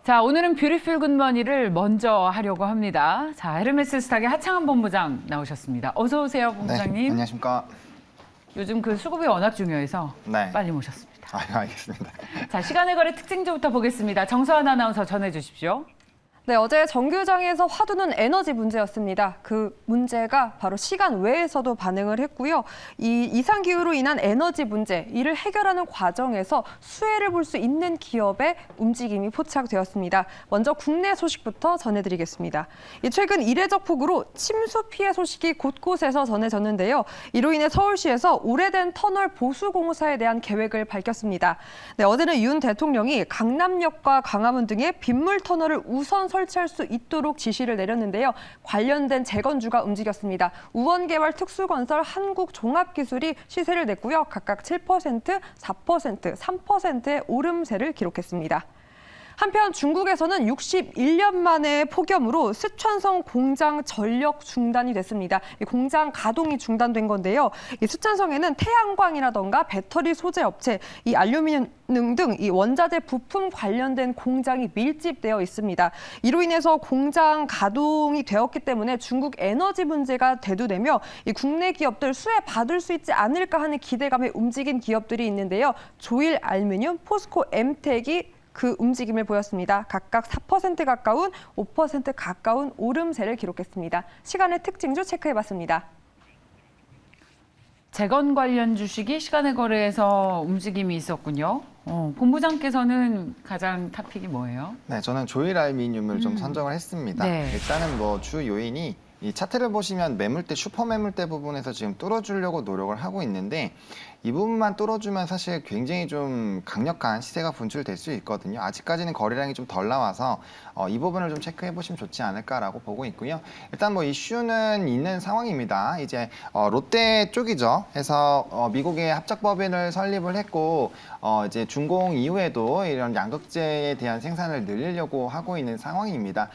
자, 오늘은 뷰티풀 굿머니를 먼저 하려고 합니다. 자, 헤르메스 스탁의 하창한 본부장 나오셨습니다. 어서 오세요, 본부장님. 네, 안녕하십니까. 요즘 그 수급이 워낙 중요해서 네. 빨리 모셨습니다. 알겠습니다. 자, 시간의 거래 특징주부터 보겠습니다. 정서환 아나운서 전해 주십시오. 네, 어제 정규장에서 화두는 에너지 문제였습니다. 그 문제가 바로 시간 외에서도 반응을 했고요. 이 이상기후로 인한 에너지 문제, 이를 해결하는 과정에서 수혜를 볼 수 있는 기업의 움직임이 포착되었습니다. 먼저 국내 소식부터 전해드리겠습니다. 최근 이례적 폭우로 침수 피해 소식이 곳곳에서 전해졌는데요. 이로 인해 서울시에서 오래된 터널 보수 공사에 대한 계획을 밝혔습니다. 네, 어제는 윤 대통령이 강남역과 광화문 등의 빗물 터널을 우선 설치할 수 있도록 지시를 내렸는데요. 관련된 재건주가 움직였습니다. 우원개발 특수건설 한국종합기술이 시세를 냈고요. 각각 7%, 4%, 3%의 오름세를 기록했습니다. 한편 중국에서는 61년 만에 폭염으로 스촨성 공장 전력 중단이 됐습니다. 이 공장 가동이 중단된 건데요. 이 스촨성에는 태양광이라던가 배터리 소재 업체, 이 알루미늄 등 이 원자재 부품 관련된 공장이 밀집되어 있습니다. 이로 인해서 공장 가동이 되었기 때문에 중국 에너지 문제가 대두되며 이 국내 기업들 수혜 받을 수 있지 않을까 하는 기대감에 움직인 기업들이 있는데요. 조일 알루미늄, 포스코 엠텍이 그 움직임을 보였습니다. 각각 4% 가까운, 5% 가까운 오름세를 기록했습니다. 시간의 특징주 체크해봤습니다. 재건 관련 주식이 시간의 거래에서 움직임이 있었군요. 본부장께서는 가장 탑픽이 뭐예요? 네, 저는 조일 알루미늄을 좀 선정을 했습니다. 네. 일단은 뭐 주 요인이 이 차트를 보시면 매물대, 슈퍼 매물대 부분에서 지금 뚫어주려고 노력을 하고 있는데 이 부분만 뚫어주면 사실 굉장히 좀 강력한 시세가 분출될 수 있거든요. 아직까지는 거래량이 좀 덜 나와서 이 부분을 좀 체크해 보시면 좋지 않을까라고 보고 있고요. 일단 뭐 이슈는 있는 상황입니다. 이제 롯데 쪽이죠. 해서 미국의 합작법인을 설립을 했고 이제 준공 이후에도 이런 양극재에 대한 생산을 늘리려고 하고 있는 상황입니다.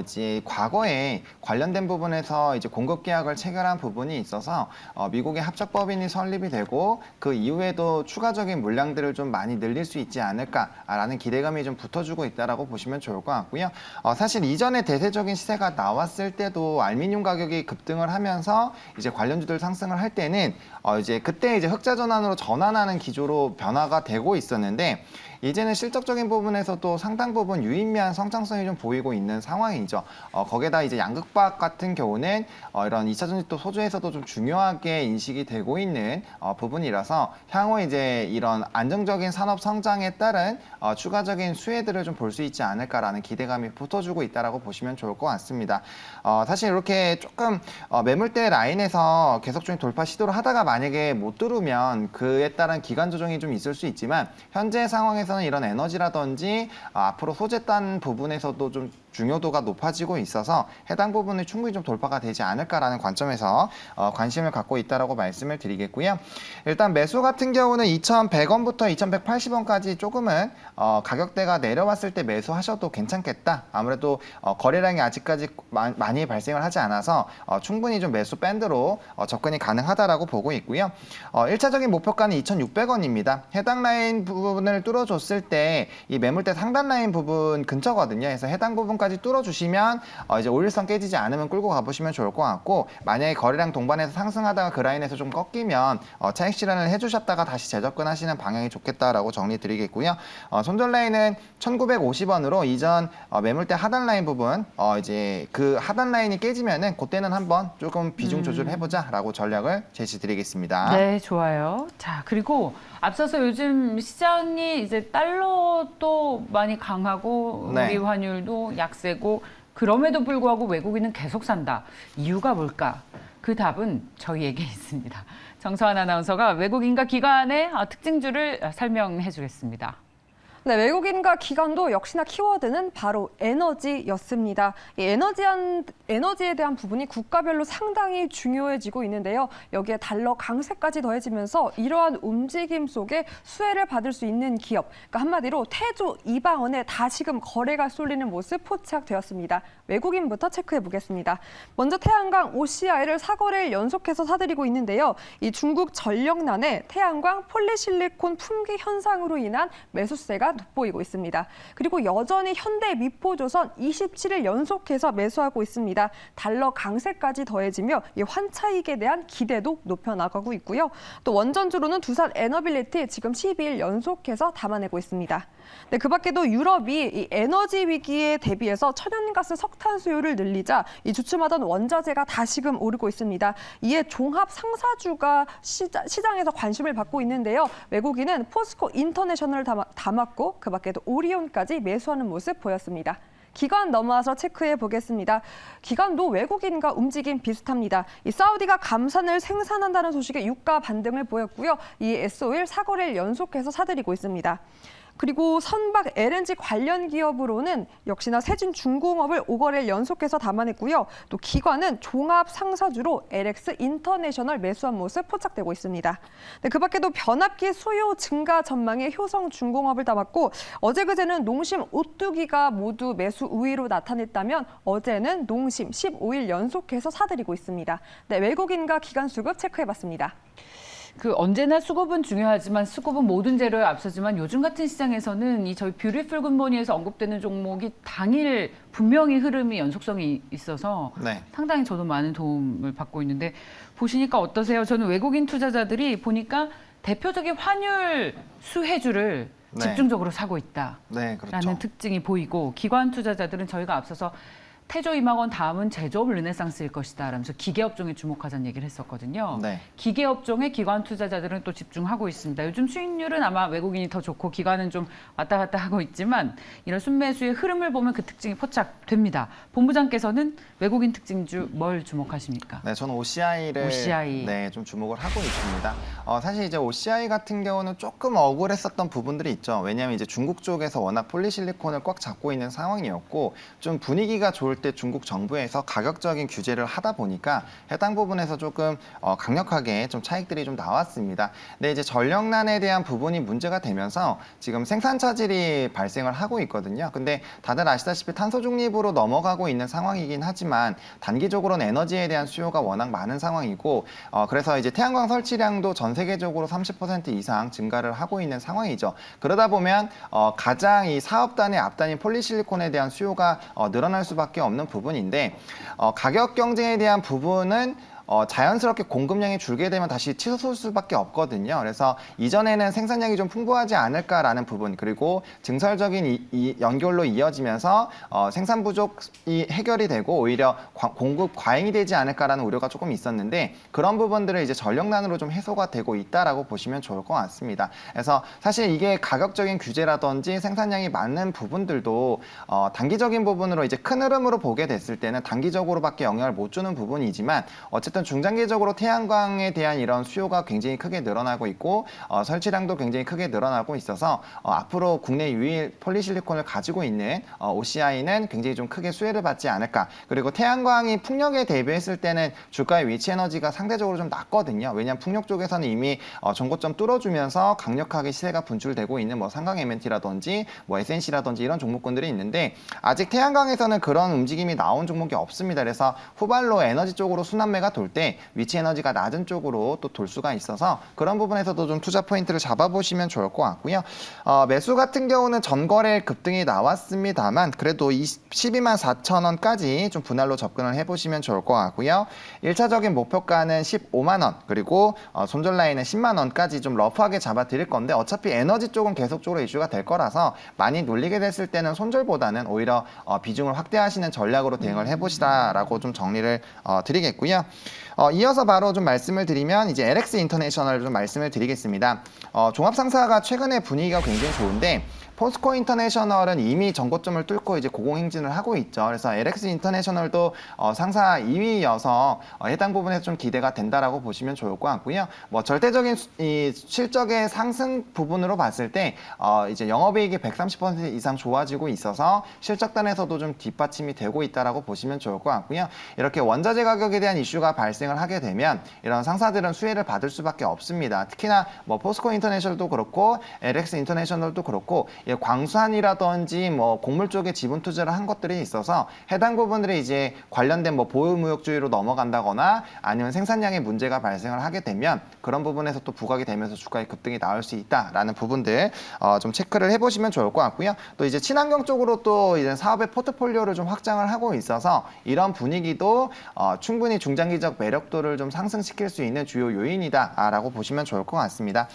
이제 과거에 관련된 부분에서 이제 공급 계약을 체결한 부분이 있어서 미국의 합작법인이 설립이 되고 그 이후에도 추가적인 물량들을 좀 많이 늘릴 수 있지 않을까라는 기대감이 좀 붙어주고 있다라고 보시면 좋을 것 같고요. 사실 이전에 대세적인 시세가 나왔을 때도 알루미늄 가격이 급등을 하면서 이제 관련주들 상승을 할 때는 이제 그때 이제 흑자 전환으로 전환하는 기조로 변화가 되고 있었는데 이제는 실적적인 부분에서도 상당 부분 유의미한 성장성이 좀 보이고 있는 상황이죠. 거기에다 이제 양극박 같은 경우는 이런 2차 전지도 소재에서도 좀 중요하게 인식이 되고 있는 부분이라서 향후 이제 이런 안정적인 산업 성장에 따른 추가적인 수혜들을 좀 볼 수 있지 않을까라는 기대감이 붙어주고 있다라고 보시면 좋을 것 같습니다. 사실 이렇게 조금 매물대 라인에서 계속적인 돌파 시도를 하다가 만약에 못 뚫으면 그에 따른 기간 조정이 좀 있을 수 있지만 현재 상황에서는 이런 에너지라든지 앞으로 소재 딴 부분에서도 좀 중요도가 높아지고 있어서 해당 부분이 충분히 좀 돌파가 되지 않을까라는 관점에서 관심을 갖고 있다라고 말씀을 드리겠고요. 일단 매수 같은 경우는 2,100원부터 2,180원까지 조금은 가격대가 내려왔을 때 매수하셔도 괜찮겠다. 아무래도 거래량이 아직까지 많이 발생을 하지 않아서 충분히 좀 매수 밴드로 접근이 가능하다라고 보고 있고요. 1차적인 목표가는 2,600원입니다. 해당 라인 부분을 뚫어줬을 때 이 매물대 상단 라인 부분 근처거든요. 그래서 해당 부분까지 뚫어주시면 이제 올일선 깨지지 않으면 끌고 가보시면 좋을 것 같고 만약에 거래량 동반해서 상승하다가 그 라인에서 좀 꺾이면 차익 실현을 해주셨다가 다시 재접근하시는 방향이 좋겠다라고 정리드리겠고요. 손절 라인은 1,950원으로 이전 매물대 하단 라인 부분 이제 그 하단 라인이 깨지면은 그때는 한번 조금 비중 조절을 해보자라고 전략을 제시드리겠습니다. 네, 좋아요. 자, 그리고 앞서서 요즘 시장이 이제 달러도 많이 강하고 네. 우리 환율도 약세고 그럼에도 불구하고 외국인은 계속 산다. 이유가 뭘까? 그 답은 저희에게 있습니다. 정서환 아나운서가 외국인과 기관의 특징주를 설명해 주겠습니다. 네, 외국인과 기관도 역시나 키워드는 바로 에너지였습니다. 이 에너지에 대한 부분이 국가별로 상당히 중요해지고 있는데요. 여기에 달러 강세까지 더해지면서 이러한 움직임 속에 수혜를 받을 수 있는 기업, 그러니까 한마디로 태조 이방원에 다시금 거래가 쏠리는 모습 포착되었습니다. 외국인부터 체크해 보겠습니다. 먼저 태양광 OCI를 4거래일 연속해서 사들이고 있는데요. 이 중국 전력난에 태양광 폴리실리콘 품귀 현상으로 인한 매수세가 돋보이고 있습니다. 그리고 여전히 현대미포조선 27일 연속해서 매수하고 있습니다. 달러 강세까지 더해지며 이 환차익에 대한 기대도 높여나가고 있고요. 또 원전주로는 두산 에너빌리티 지금 12일 연속해서 담아내고 있습니다. 네, 그 밖에도 유럽이 이 에너지 위기에 대비해서 천연가스 석탄 수요를 늘리자 이 주춤하던 원자재가 다시금 오르고 있습니다. 이에 종합 상사주가 시장에서 관심을 받고 있는데요. 외국인은 포스코 인터내셔널을 담았고 그 밖에도 오리온까지 매수하는 모습 보였습니다. 기관 넘어와서 체크해 보겠습니다. 기관도 외국인과 움직임 비슷합니다. 이 사우디가 감산을 생산한다는 소식에 유가 반등을 보였고요. 이 S-오일 4거래일 연속해서 사들이고 있습니다. 그리고 선박 LNG 관련 기업으로는 역시나 세진중공업을 5거래일 연속해서 담아냈고요. 또 기관은 종합 상사주로 LX 인터내셔널 매수한 모습 포착되고 있습니다. 네, 그 밖에도 변압기 수요 증가 전망에 효성중공업을 담았고 어제 그제는 농심 오뚜기가 모두 매수 우위로 나타냈다면 어제는 농심 15일 연속해서 사들이고 있습니다. 네, 외국인과 기관 수급 체크해봤습니다. 언제나 수급은 중요하지만 수급은 모든 재료에 앞서지만 요즘 같은 시장에서는 이 저희 뷰티풀 굿모닝에서 언급되는 종목이 당일 분명히 흐름이 연속성이 있어서 네. 상당히 저도 많은 도움을 받고 있는데 보시니까 어떠세요? 저는 외국인 투자자들이 보니까 대표적인 환율 수혜주를 네. 집중적으로 사고 있다라는 네, 그렇죠. 특징이 보이고 기관 투자자들은 저희가 앞서서 태조 임학원 다음은 제조업 르네상스일 것이다 라면서 기계업종에 주목하자는 얘기를 했었거든요. 네. 기계업종에 기관 투자자들은 또 집중하고 있습니다. 요즘 수익률은 아마 외국인이 더 좋고 기관은 좀 왔다 갔다 하고 있지만 이런 순매수의 흐름을 보면 그 특징이 포착됩니다. 본부장께서는 외국인 특징주 뭘 주목하십니까? 네, 저는 OCI를 OCI. 네, 좀 주목을 하고 있습니다. 사실 이제 OCI 같은 경우는 조금 억울했었던 부분들이 있죠. 왜냐하면 이제 중국 쪽에서 워낙 폴리실리콘을 꽉 잡고 있는 상황이었고 좀 분위기가 좋을 때 중국 정부에서 가격적인 규제를 하다 보니까 해당 부분에서 조금 강력하게 좀 차익들이 좀 나왔습니다. 근데 이제 전력난에 대한 부분이 문제가 되면서 지금 생산 차질이 발생을 하고 있거든요. 근데 다들 아시다시피 탄소 중립으로 넘어가고 있는 상황이긴 하지만 단기적으로는 에너지에 대한 수요가 워낙 많은 상황이고 그래서 이제 태양광 설치량도 전 세계적으로 30% 이상 증가를 하고 있는 상황이죠. 그러다 보면 가장 이 사업단의 앞단인 폴리실리콘에 대한 수요가 늘어날 수밖에 없는 부분인데 가격 경쟁에 대한 부분은 자연스럽게 공급량이 줄게 되면 다시 치솟을 수밖에 없거든요. 그래서 이전에는 생산량이 좀 풍부하지 않을까라는 부분 그리고 증설적인 연결로 이어지면서 생산 부족이 해결이 되고 오히려 공급 과잉이 되지 않을까라는 우려가 조금 있었는데 그런 부분들을 이제 전력난으로 좀 해소가 되고 있다라고 보시면 좋을 것 같습니다. 그래서 사실 이게 가격적인 규제라든지 생산량이 많은 부분들도 단기적인 부분으로 이제 큰 흐름으로 보게 됐을 때는 단기적으로밖에 영향을 못 주는 부분이지만 어쨌든 중장기적으로 태양광에 대한 이런 수요가 굉장히 크게 늘어나고 있고 설치량도 굉장히 크게 늘어나고 있어서 앞으로 국내 유일 폴리실리콘을 가지고 있는 OCI는 굉장히 좀 크게 수혜를 받지 않을까. 그리고 태양광이 풍력에 대비했을 때는 주가의 위치 에너지가 상대적으로 좀 낮거든요. 왜냐하면 풍력 쪽에서는 이미 전고점 뚫어주면서 강력하게 시세가 분출되고 있는 뭐 삼강 MNT라든지 뭐 SNC라든지 이런 종목군들이 있는데 아직 태양광에서는 그런 움직임이 나온 종목이 없습니다. 그래서 후발로 에너지 쪽으로 순환매가 돌 때 위치 에너지가 낮은 쪽으로 또 돌 수가 있어서 그런 부분에서도 좀 투자 포인트를 잡아보시면 좋을 것 같고요. 매수 같은 경우는 전거래 급등이 나왔습니다만 그래도 12만 4천 원까지 좀 분할로 접근을 해보시면 좋을 것 같고요. 1차적인 목표가는 15만 원 그리고 손절 라인은 10만 원까지 좀 러프하게 잡아드릴 건데 어차피 에너지 쪽은 계속적으로 이슈가 될 거라서 많이 눌리게 됐을 때는 손절보다는 오히려 비중을 확대하시는 전략으로 대응을 해보시라라고 좀 정리를 드리겠고요. 이어서 바로 좀 말씀을 드리면 이제 LX 인터내셔널 좀 말씀을 드리겠습니다. 종합상사가 최근에 분위기가 굉장히 좋은데 포스코 인터내셔널은 이미 전고점을 뚫고 이제 고공행진을 하고 있죠. 그래서 LX 인터내셔널도 상사 2위여서 해당 부분에서 좀 기대가 된다라고 보시면 좋을 것 같고요. 뭐 절대적인 이 실적의 상승 부분으로 봤을 때 이제 영업이익이 130% 이상 좋아지고 있어서 실적단에서도 좀 뒷받침이 되고 있다라고 보시면 좋을 것 같고요. 이렇게 원자재 가격에 대한 이슈가 발생을 하게 되면 이런 상사들은 수혜를 받을 수밖에 없습니다. 특히나 뭐 포스코 인터내셔널도 그렇고 LX 인터내셔널도 그렇고 예, 광수산이라든지 뭐 곡물 쪽에 지분 투자를 한 것들이 있어서 해당 부분들이 이제 관련된 뭐 보유무역주의로 넘어간다거나 아니면 생산량에 문제가 발생을 하게 되면 그런 부분에서 또 부각이 되면서 주가의 급등이 나올 수 있다라는 부분들 좀 체크를 해보시면 좋을 것 같고요. 또 이제 친환경 쪽으로 또 이제 사업의 포트폴리오를 좀 확장을 하고 있어서 이런 분위기도 충분히 중장기적 매력도를 좀 상승시킬 수 있는 주요 요인이다라고 보시면 좋을 것 같습니다.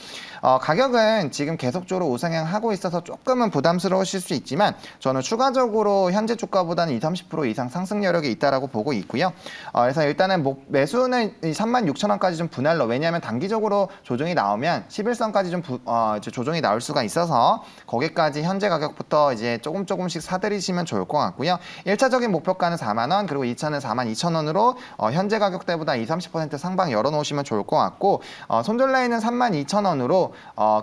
가격은 지금 계속적으로 우상향하고 있어서 조금은 부담스러우실 수 있지만 저는 추가적으로 현재 주가보다는 20-30% 이상 상승 여력이 있다라고 보고 있고요. 그래서 일단은 매수는 36,000원까지 좀 분할로, 왜냐하면 단기적으로 조정이 나오면 11선까지 좀 이제 조정이 나올 수가 있어서 거기까지 현재 가격부터 이제 조금씩 사들이시면 좋을 것 같고요. 1차적인 목표가는 4만 원, 그리고 2차는 42,000원으로 현재 가격대보다 20-30% 상방 열어놓으시면 좋을 것 같고 손절 라인은 32,000원으로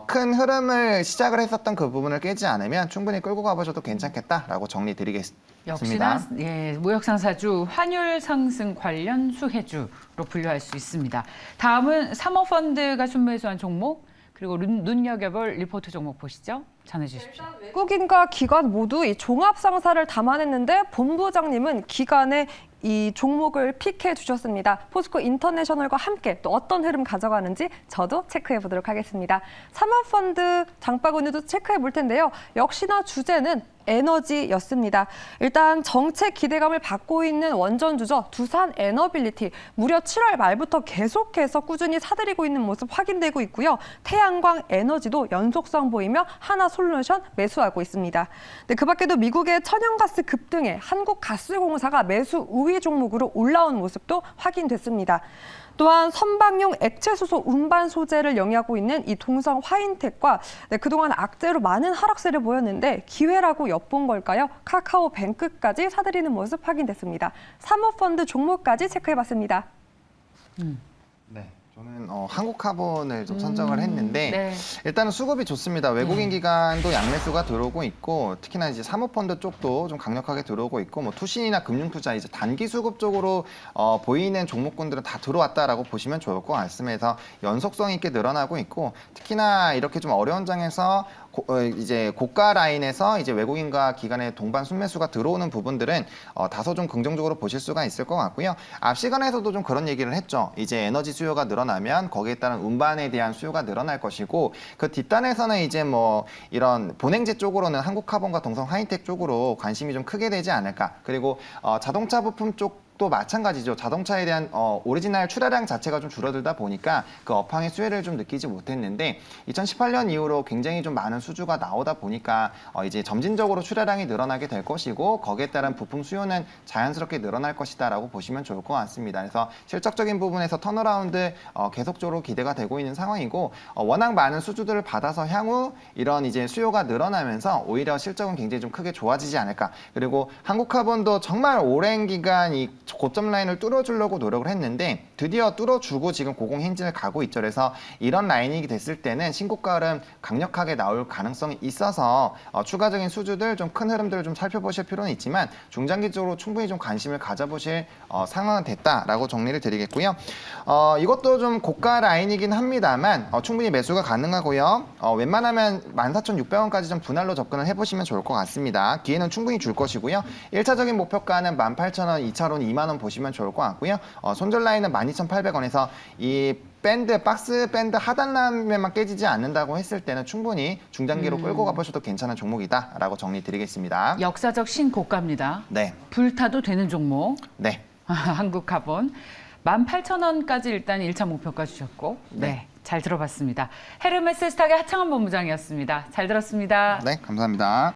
큰 흐름을 시작을 했었던 그 부분을 깨지 않으면 충분히 끌고 가보셔도 괜찮겠다라고 정리드리겠습니다. 역시나 예, 무역상사주 환율 상승 관련 수혜주로 분류할 수 있습니다. 다음은 사모펀드가 순매수한 종목, 그리고 눈여겨볼 리포트 종목 보시죠. 전해주십시오. 외국인과 기관 모두 이 종합상사를 담아냈는데 본부장님은 기관에 이 종목을 픽해 주셨습니다. 포스코 인터내셔널과 함께 또 어떤 흐름 가져가는지 저도 체크해 보도록 하겠습니다. 사모펀드 장바구니도 체크해 볼 텐데요. 역시나 주제는 에너지였습니다. 일단 정책 기대감을 받고 있는 원전주죠. 두산 에너빌리티 무려 7월 말부터 계속해서 꾸준히 사들이고 있는 모습 확인되고 있고요. 태양광 에너지도 연속성 보이며 하나솔루션 매수하고 있습니다. 네, 그 밖에도 미국의 천연가스 급등에 한국가스공사가 매수 우위 종목으로 올라온 모습도 확인됐습니다. 또한 선박용 액체수소 운반 소재를 영위하고 있는 이 동성 화인텍과 그동안 악재로 많은 하락세를 보였는데 기회라고 엿본 걸까요? 카카오뱅크까지 사들이는 모습 확인됐습니다. 사모펀드 종목까지 체크해봤습니다. 네. 저는 한국카본을 좀 선정을 했는데 네. 일단은 수급이 좋습니다. 외국인 기관도 양매수가 들어오고 있고 특히나 이제 사모펀드 쪽도 좀 강력하게 들어오고 있고 뭐 투신이나 금융투자 이제 단기 수급 쪽으로 보이는 종목군들은 다 들어왔다라고 보시면 좋을 것 같습니다. 연속성 있게 늘어나고 있고 특히나 이렇게 좀 어려운 장에서 이제 고가 라인에서 이제 외국인과 기관의 동반 순매수가 들어오는 부분들은 다소 좀 긍정적으로 보실 수가 있을 것 같고요. 앞 시간에서도 좀 그런 얘기를 했죠. 이제 에너지 수요가 늘어나면 거기에 따른 운반에 대한 수요가 늘어날 것이고 그 뒷단에서는 이제 뭐 이런 본행제 쪽으로는 한국카본과 동성 하이텍 쪽으로 관심이 좀 크게 되지 않을까. 그리고 자동차 부품 쪽 또 마찬가지죠. 자동차에 대한 오리지널 출하량 자체가 좀 줄어들다 보니까 그 업황의 수혜를 좀 느끼지 못했는데 2018년 이후로 굉장히 좀 많은 수주가 나오다 보니까 이제 점진적으로 출하량이 늘어나게 될 것이고 거기에 따른 부품 수요는 자연스럽게 늘어날 것이다라고 보시면 좋을 것 같습니다. 그래서 실적적인 부분에서 턴어라운드 계속적으로 기대가 되고 있는 상황이고 워낙 많은 수주들을 받아서 향후 이런 이제 수요가 늘어나면서 오히려 실적은 굉장히 좀 크게 좋아지지 않을까. 그리고 한국카본도 정말 오랜 기간 이 고점 라인을 뚫어주려고 노력을 했는데 드디어 뚫어주고 지금 고공 행진을 가고 있죠. 그래서 이런 라인이 됐을 때는 신고가 흐름 강력하게 나올 가능성이 있어서 추가적인 수주들 좀 큰 흐름들을 좀 살펴보실 필요는 있지만 중장기적으로 충분히 좀 관심을 가져보실 상황은 됐다라고 정리를 드리겠고요. 이것도 좀 고가 라인이긴 합니다만 충분히 매수가 가능하고요. 웬만하면 14,600원까지 좀 분할로 접근을 해보시면 좋을 것 같습니다. 기회는 충분히 줄 것이고요. 1차적인 목표가는 18,000원, 2차로는 2만 원 보시면 좋을 것 같고요. 손절 라인은 12,800원에서 이 박스 밴드 하단라인만 깨지지 않는다고 했을 때는 충분히 중장기로 끌고 가보셔도 괜찮은 종목이다라고 정리 드리겠습니다. 역사적 신고가입니다. 네. 불타도 되는 종목. 네. 한국카본 18,000원까지 일단 1차 목표가 주셨고 네, 잘 들어봤습니다. 헤르메스 스탁의 하창원 본부장이었습니다. 잘 들었습니다. 네, 감사합니다.